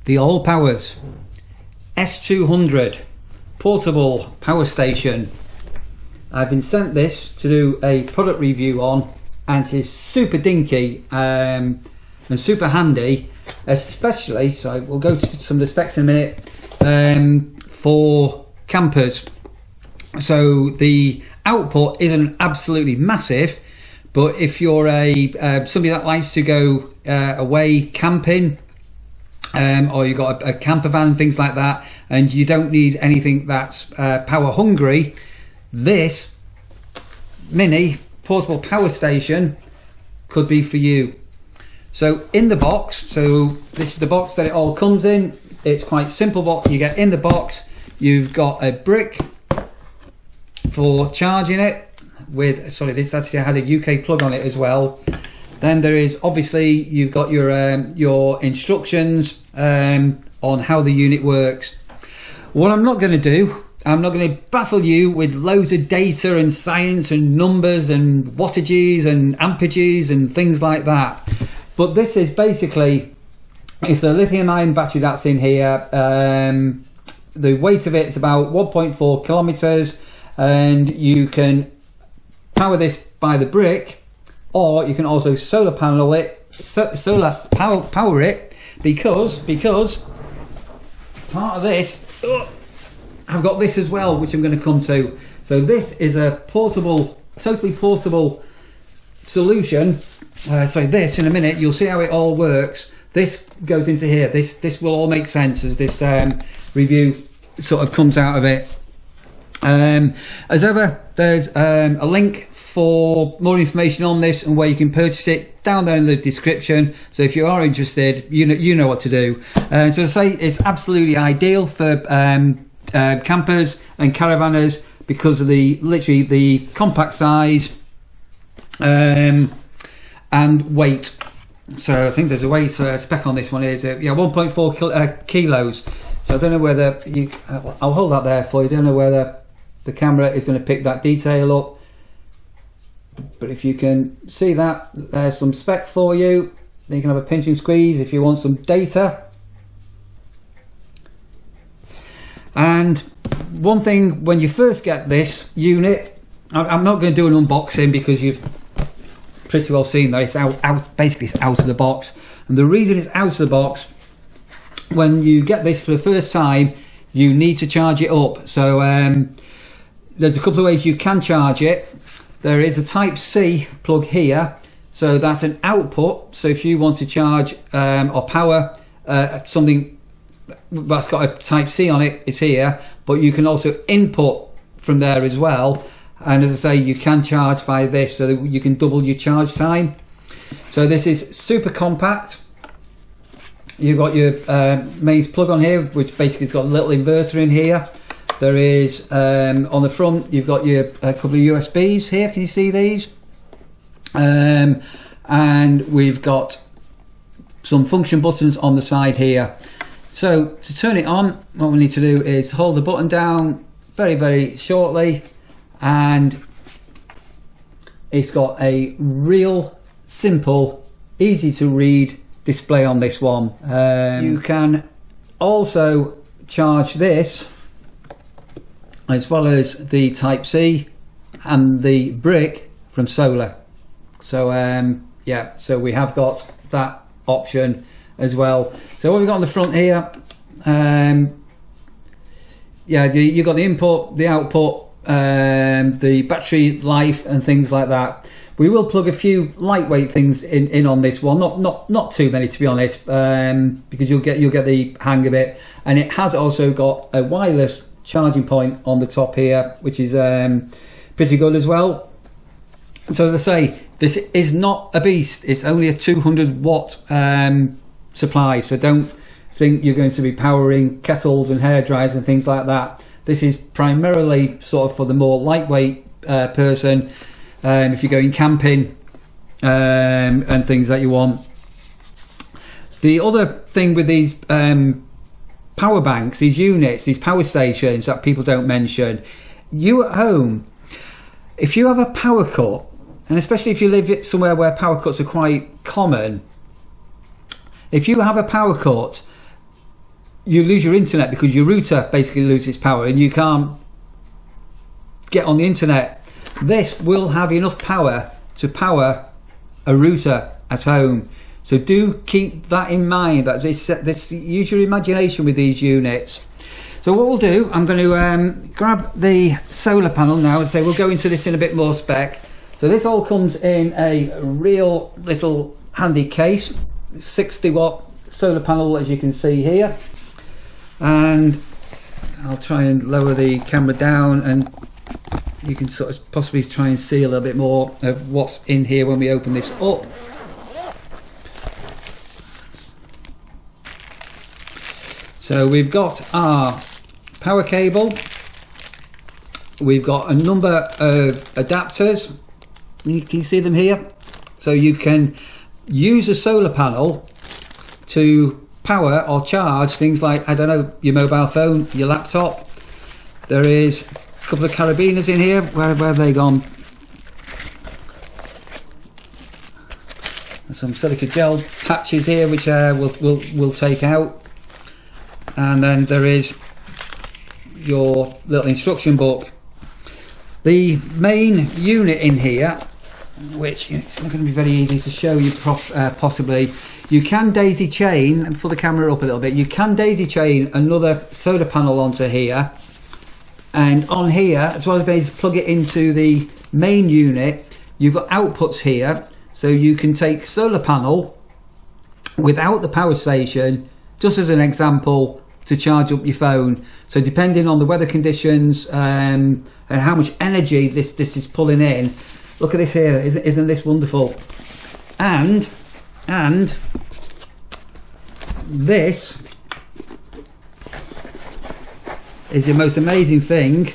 The ALLPOWERS S200 Portable Power Station. I've been sent this to do a product review on, and it is super dinky and super handy, especially, so we'll go to some of the specs in a minute, for campers. So the output isn't absolutely massive, but if you're somebody that likes to go away camping, or you've got a camper van and things like that, and you don't need anything that's power hungry, this mini portable power station could be for you. So in the box, so this is the box that it all comes in. It's quite simple. What you get in the box, you've got a brick for charging it with, sorry, this actually had a UK plug on it as well. Then there is, obviously, you've got your instructions on how the unit works. What I'm not going to do, I'm not going to baffle you with loads of data and science and numbers and wattages and amperages and things like that. But this is basically, it's a lithium-ion battery that's in here. The weight of it is about 1.4 kilometers, and you can power this by the brick, or you can also solar panel it, power it, because part of this, I've got this as well, which I'm going to come to. So this is a portable, totally portable solution. So this, in a minute, you'll see how it all works. This goes into here. This will all make sense as this review sort of comes out of it. As ever, there's a link for more information on this and where you can purchase it down there in the description. So if you are interested, you know what to do. So as I say, it's absolutely ideal for campers and caravanners because of literally the compact size and weight. So I think there's a weight spec on this one is 1.4 kilos. So I don't know whether I'll hold that there for you. I don't know whether the camera is going to pick that detail up, but if you can see that, there's some spec for you. Then you can have a pinch and squeeze if you want some data. And one thing, when you first get this unit, I'm not going to do an unboxing because you've pretty well seen that it's basically it's out of the box. And the reason it's out of the box, when you get this for the first time, you need to charge it up. So there's a couple of ways you can charge it. There is a Type-C plug here, so that's an output. So if you want to charge or power something that's got a Type-C on it, it's here. But you can also input from there as well. And as I say, you can charge via this, so that you can double your charge time. So this is super compact. You've got your mains plug on here, which basically has got a little inverter in here. There is, on the front, you've got your couple of USBs here. Can you see these? And we've got some function buttons on the side here. So to turn it on, what we need to do is hold the button down very, very shortly. And it's got a real simple, easy to read display on this one. You can also charge this as well as the Type-C and the brick from solar. So yeah, so we have got that option as well. So what we've got on the front here, yeah, you've got the input, the output, the battery life and things like that. We will plug a few lightweight things in on this one, not too many to be honest, because you'll get the hang of it. And it has also got a wireless charging point on the top here, which is pretty good as well. So as I say, this is not a beast. It's only a 200 watt supply, so don't think you're going to be powering kettles and hair dryers and things like that. This is primarily sort of for the more lightweight person, if you're going camping and things that you want. The other thing with these power banks, these units, these power stations that people don't mention, you at home, if you have a power cut, and especially if you live somewhere where power cuts are quite common, if you have a power cut, you lose your internet because your router basically loses its power and you can't get on the internet. This will have enough power to power a router at home. So do keep that in mind, that this use your imagination with these units. So what we'll do, I'm going to grab the solar panel now and say we'll go into this in a bit more spec. So this all comes in a real little handy case, 60-watt solar panel as you can see here. And I'll try and lower the camera down and you can sort of possibly try and see a little bit more of what's in here when we open this up. So we've got our power cable, we've got a number of adapters, you can see them here, so you can use a solar panel to power or charge things like, I don't know, your mobile phone, your laptop. There is a couple of carabiners in here. Where have they gone? There's some silica gel patches here which we'll take out. And then there is your little instruction book. The main unit in here, which it's not going to be very easy to show you possibly, you can daisy chain, and pull the camera up a little bit, you can daisy chain another solar panel onto here, and on here, as well as being able to plug it into the main unit, you've got outputs here, so you can take solar panel without the power station, just as an example, to charge up your phone. So depending on the weather conditions and how much energy this is pulling in, look at this here, isn't this wonderful? And this is the most amazing thing,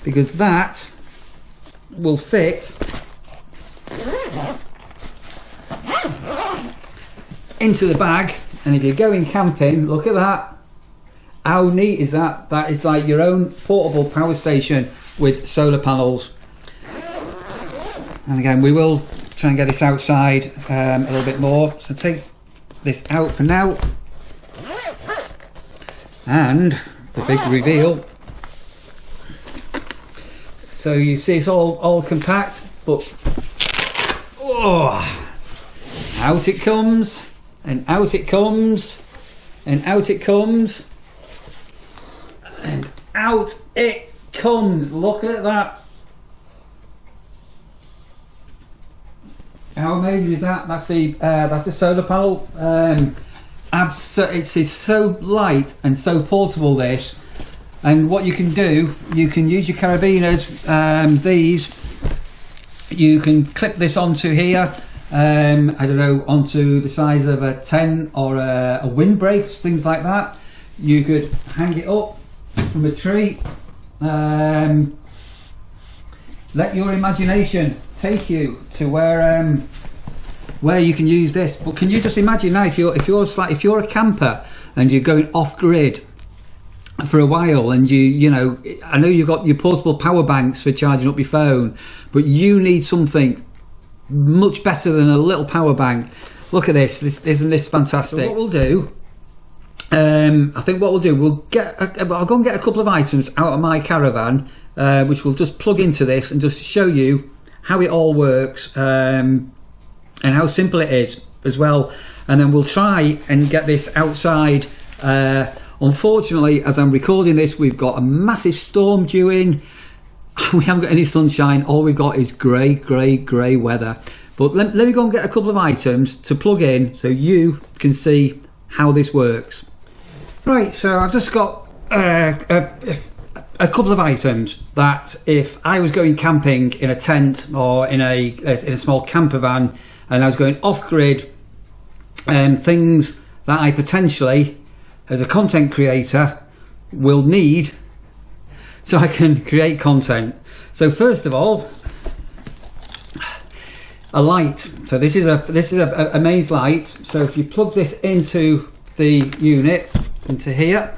because that will fit into the bag, and if you're going camping, look at that. How neat is that? That is like your own portable power station with solar panels. And again, we will try and get this outside a little bit more. So take this out for now. And the big reveal. So you see it's all compact, but oh, out it comes, and out it comes, and out it comes. And out it comes. Look at that. How amazing is that? That's the solar panel. It's so light and so portable, this. And what you can do, you can use your carabiners, these, you can clip this onto here, I don't know, onto the size of a tent or a windbreak, things like that. You could hang it up from a tree. Let your imagination take you to where you can use this. But can you just imagine now, if you're a camper and you're going off grid for a while, and you know, I know you've got your portable power banks for charging up your phone, but you need something much better than a little power bank. Look at this. Isn't this fantastic? So what we'll do, I think what we'll do, I'll go and get a couple of items out of my caravan, which we'll just plug into this and just show you how it all works, and how simple it is as well. And then we'll try and get this outside. Unfortunately, as I'm recording this, we've got a massive storm due in. We haven't got any sunshine. All we've got is grey weather. But let me go and get a couple of items to plug in so you can see how this works. Right, so I've just got a couple of items that if I was going camping in a tent or in a small camper van and I was going off grid, things that I potentially, as a content creator, will need so I can create content. So first of all, a light. So this is a mains light. So if you plug this into the unit, into here,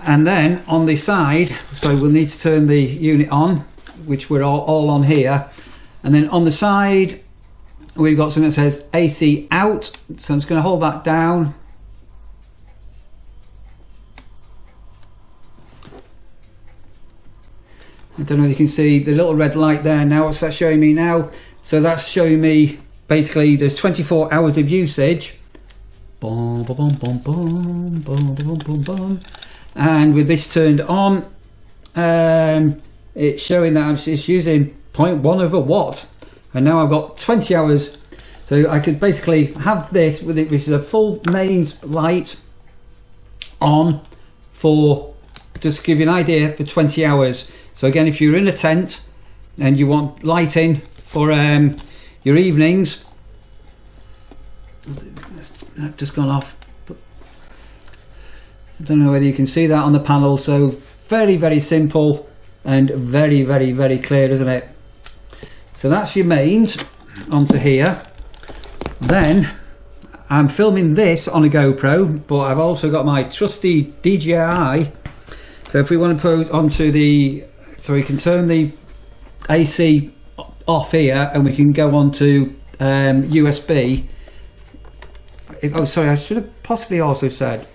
and then on the side, so we'll need to turn the unit on, which we're all on here, and then on the side we've got something that says AC out. So I'm just going to hold that down. I don't know if you can see the little red light there now. What's that showing me now? So that's showing me basically there's 24 hours of usage. Boom, boom, boom, boom, boom, boom, boom, boom. And with this turned on, it's showing that it's using 0.1 of a watt. And now I've got 20 hours. So I could basically have this with it, which is a full mains light on for, just to give you an idea, for 20 hours. So again, if you're in a tent and you want lighting for your evenings, that's just gone off. I don't know whether you can see that on the panel. So very, very simple and very, very, very clear, isn't it? So that's your mains onto here. Then I'm filming this on a GoPro, but I've also got my trusty DJI. So if we want to put onto the, so we can turn the AC off here and we can go on to USB. Oh, sorry, I should have possibly also said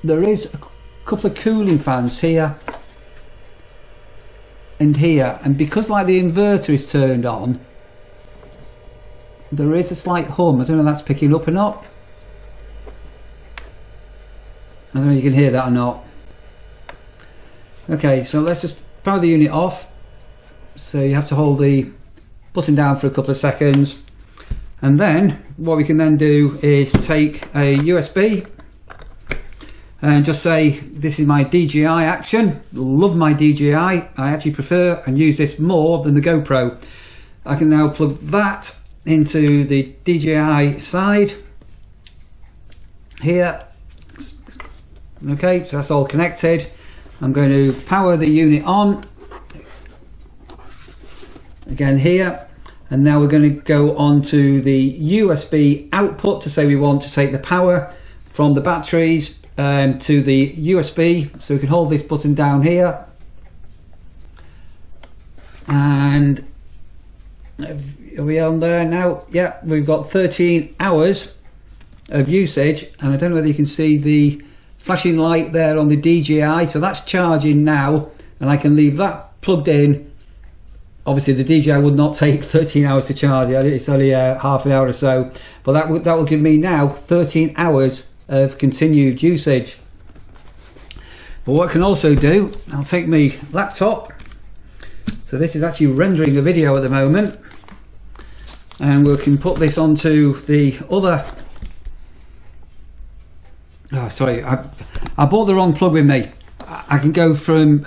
there is a couple of cooling fans here and here, and because like the inverter is turned on, there is a slight hum. I don't know if that's picking up or not. I don't know if you can hear that or not. Okay, so let's just power the unit off. So you have to hold the button down for a couple of seconds, and then what we can then do is take a USB and just say this is my DJI action. Love my DJI. I actually prefer and use this more than the GoPro. I can now plug that into the DJI side here. Okay, so that's all connected. I'm going to power the unit on again here, and now we're going to go on to the USB output to say we want to take the power from the batteries to the USB. So we can hold this button down here, and are we on there now? Yeah, we've got 13 hours of usage, and I don't know whether you can see the flashing light there on the DJI. So that's charging now, and I can leave that plugged in. Obviously the DJI would not take 13 hours to charge it, it's only half an hour or so, but that will give me now 13 hours of continued usage. But what I can also do, I'll take my laptop, so this is actually rendering a video at the moment, and we can put this onto the other, oh sorry, I bought the wrong plug with me. I can go from,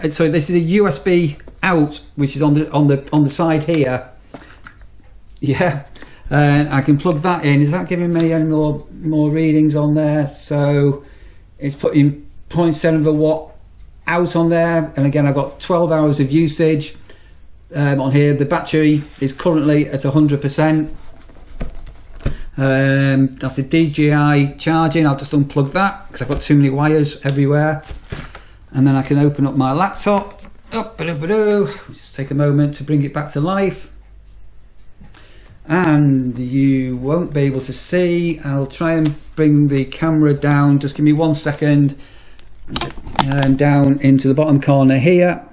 so this is a USB out, which is on the side here, yeah, and I can plug that in. Is that giving me any more readings on there? So it's putting 0.7 of a watt out on there, and again I've got 12 hours of usage on here. The battery is currently at 100%. That's a DJI charging. I'll just unplug that because I've got too many wires everywhere, and then I can open up my laptop. Just take a moment to bring it back to life, and you won't be able to see. I'll try and bring the camera down, just give me 1 second, and down into the bottom corner here,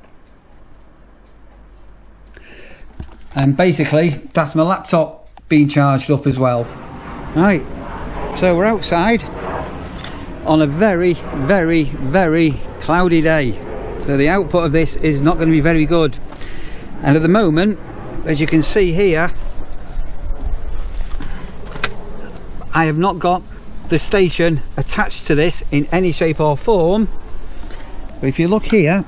and basically that's my laptop being charged up as well. Right, so we're outside on a very, very, very cloudy day. So the output of this is not going to be very good, and at the moment, as you can see here, I have not got the station attached to this in any shape or form. But if you look here,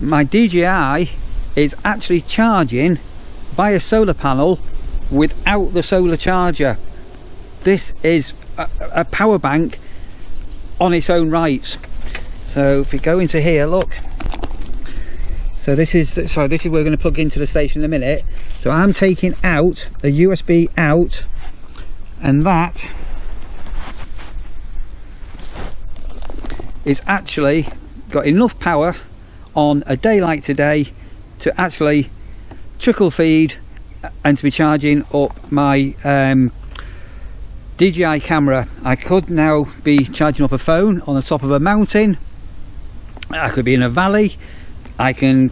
my DJI is actually charging via solar panel without the solar charger. This is a power bank on its own rights. So if we go into here, look, so this is where we're going to plug into the station in a minute. So I'm taking out a USB out, and that is actually got enough power on a day like today to actually trickle feed and to be charging up my DJI camera. I could now be charging up a phone on the top of a mountain. I could be in a valley. I can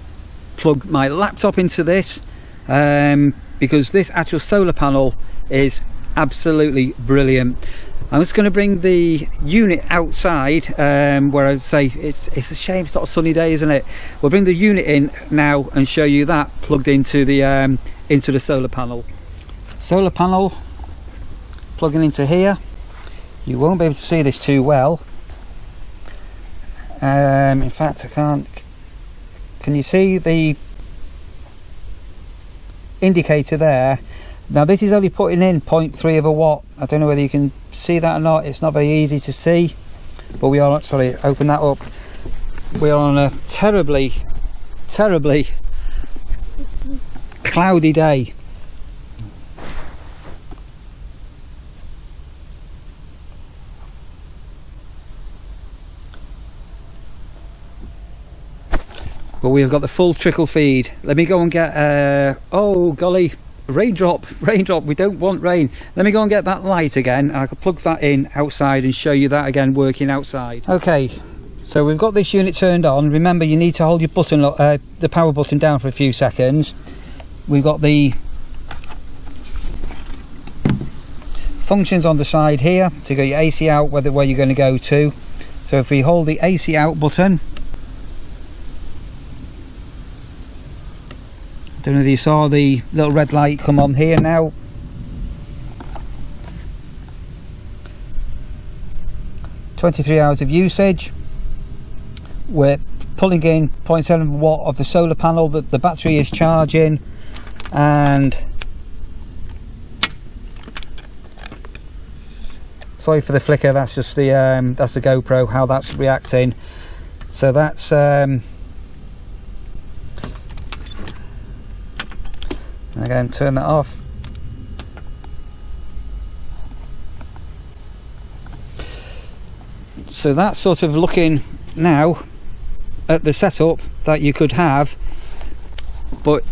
plug my laptop into this because this actual solar panel is absolutely brilliant. I'm just going to bring the unit outside where I say it's a shame it's not a sunny day, isn't it? We'll bring the unit in now and show you that plugged into the solar panel. Solar panel plugging into here. You won't be able to see this too well. In fact, I can't. Can you see the indicator there? Now this is only putting in 0.3 of a watt. I don't know whether you can see that or not. It's not very easy to see, but we are, sorry, open that up. We are on a terribly cloudy day. But we have got the full trickle feed. Let me go and get oh golly, raindrop, we don't want rain. Let me go and get that light again. I can plug that in outside and show you that again working outside. Okay, so we've got this unit turned on. Remember, you need to hold your button, the power button down for a few seconds. We've got the functions on the side here to get your AC out, where you're going to go to. So if we hold the AC out button, don't know if you saw the little red light come on here now. "23 hours of usage." We're pulling in 0.7 watt of the solar panel that the battery is charging, and sorry for the flicker, that's just the GoPro, how that's reacting. So that's again, turn that off. So that's sort of looking now at the setup that you could have, but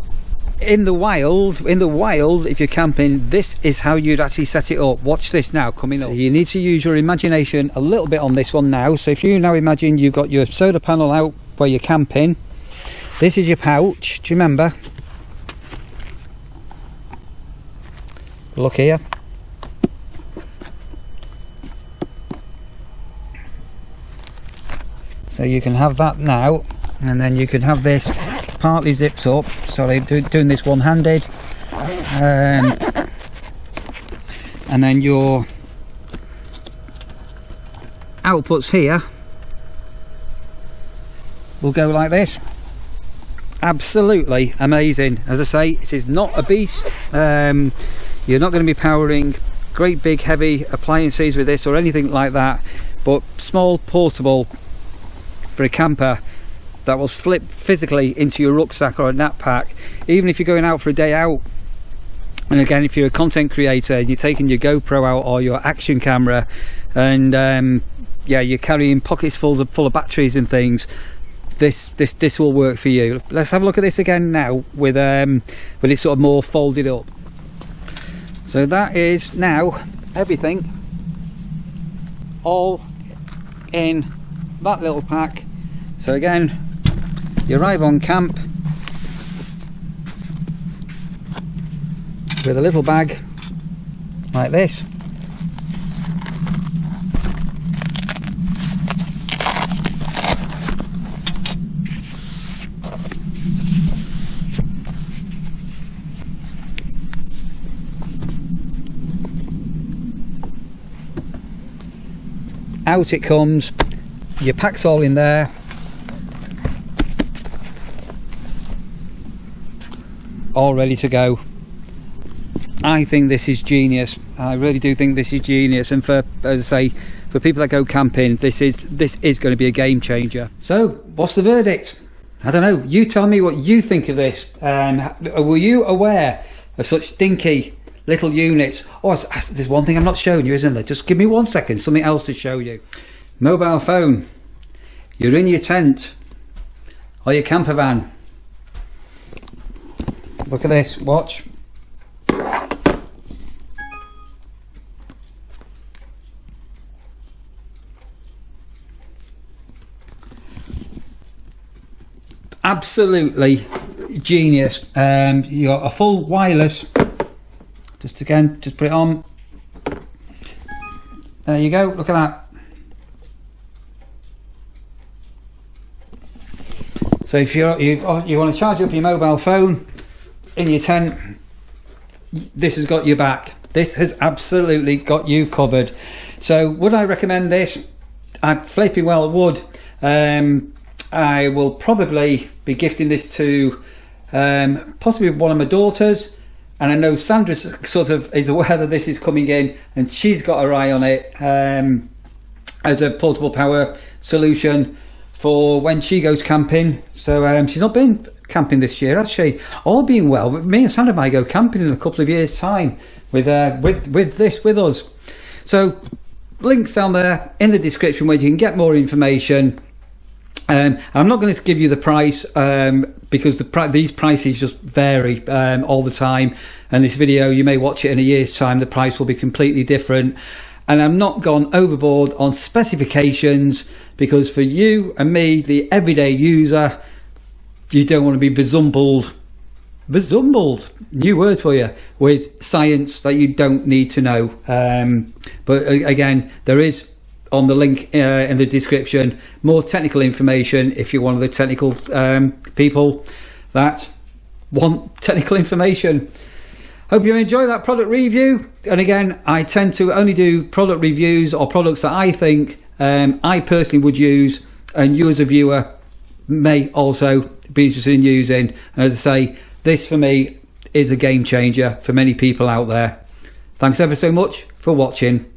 in the wild, if you're camping, this is how you'd actually set it up. Watch this now coming up. So you need to use your imagination a little bit on this one now. So if you now imagine you've got your solar panel out where you're camping, this is your pouch. Do you remember? Look here. So you can have that now, and then you can have this partly zips up. Sorry, doing this one-handed. And then your outputs here will go like this. Absolutely amazing. As I say, it is not a beast. You're not going to be powering great big heavy appliances with this or anything like that, but small, portable for a camper that will slip physically into your rucksack or a knappack, even if you're going out for a day out. And again, if you're a content creator and you're taking your GoPro out or your action camera, and yeah, you're carrying pockets full of batteries and things, this will work for you. Let's have a look at this again now with it sort of more folded up. So that is now everything all in that little pack. So again, you arrive on camp with a little bag like this. Out it comes, your pack's all in there, all ready to go. I think this is genius. I really do think this is genius, and for, as I say, for people that go camping, this is going to be a game changer. So what's the verdict? I don't know, you tell me what you think of this. Were you aware of such dinky little units? Oh, there's one thing I'm not showing you, isn't there? Just give me 1 second, something else to show you. Mobile phone. You're in your tent or your camper van. Look at this, watch. absolutely genius. You got a full wireless. Just put it on. There you go. Look at that. So if you want to charge up your mobile phone in your tent, this has got your back. This has absolutely got you covered. So would I recommend this? I flipping well would. I will probably be gifting this to possibly one of my daughters, and I know Sandra sort of is aware that this is coming in, and she's got her eye on it as a portable power solution for when she goes camping. So she's not been camping this year, has she? All being well, me and Sandra might go camping in a couple of years' time with this with us. So links down there in the description where you can get more information. I'm not going to give you the price because these prices just vary all the time, and this video, you may watch it in a year's time, the price will be completely different. And I'm not gone overboard on specifications, because for you and me, the everyday user, you don't want to be bezumbed, new word for you, with science that you don't need to know. But again, there is on the link in the description more technical information if you're one of the technical people that want technical information. Hope you enjoy that product review. And again, I tend to only do product reviews or products that I think I personally would use, and you as a viewer may also be interested in using. And as I say, this for me is a game changer for many people out there. Thanks ever so much for watching.